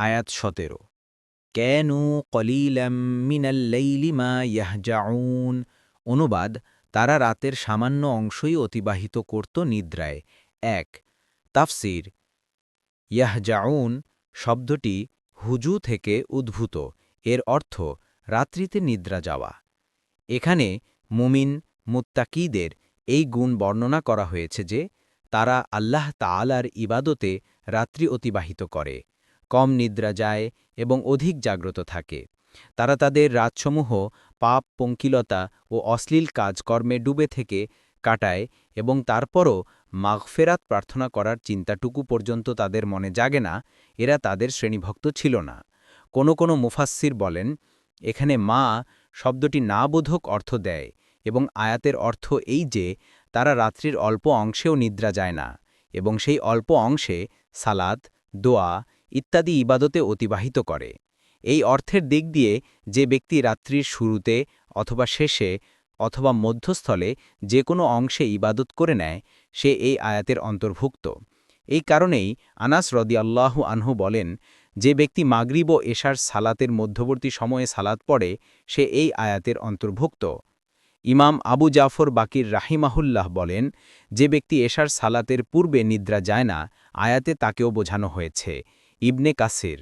আয়াত ১৭ ক্যানু কলিলাম মিনাল লাইলি মা ইয়াহজাউন। অনুবাদ, তারা রাতের সামান্য অংশই অতিবাহিত করত নিদ্রায়। ১ তাফসির ইয়াহজাউন শব্দটি হুজু থেকে উদ্ভূত। এর অর্থ রাত্রিতে নিদ্রা যাওয়া। এখানে মুমিন মুত্তাকিদের এই গুণ বর্ণনা করা হয়েছে যে তারা আল্লাহ তাআলার ইবাদতে রাত্রি অতিবাহিত করে, কম নিদ্রা যায় এবং অধিক জাগ্রত থাকে। তারা তাদের রাতসমূহ পাপ, পঙ্কিলতা ও অশ্লীল কাজকর্মে ডুবে থেকে কাটায় এবং তারপরও মাগফেরাত প্রার্থনা করার চিন্তাটুকু পর্যন্ত তাদের মনে জাগে না। এরা তাদের শ্রেণীভক্ত ছিল না। কোনো মুফাসসির বলেন, এখানে মা শব্দটি না বোধক অর্থ দেয় এবং আয়াতের অর্থ এই যে তারা রাত্রির অল্প অংশেও নিদ্রা যায় না এবং সেই অল্প অংশে সালাত, দোয়া ইত্যাদি ইবাদতে অতিবাহিত করে। এই অর্থের দিক দিয়ে যে ব্যক্তি রাত্রির শুরুতে অথবা শেষে অথবা মধ্যস্থলে যে কোনো অংশে ইবাদত করে নেয়, সে এই আয়াতের অন্তর্ভুক্ত। এই কারণেই আনাস রাদিয়াল্লাহু আনহু বলেন, যে ব্যক্তি মাগরিব ও এশার সালাতের মধ্যবর্তী সময়ে সালাত পড়ে সে এই আয়াতের অন্তর্ভুক্ত। ইমাম আবু জাফর বাকির রাহিমাহুল্লাহ বলেন, যে ব্যক্তি এশার সালাতের পূর্বে নিদ্রা যায় না, আয়াতে তাকেও বোঝানো হয়েছে। ইবনে কাসির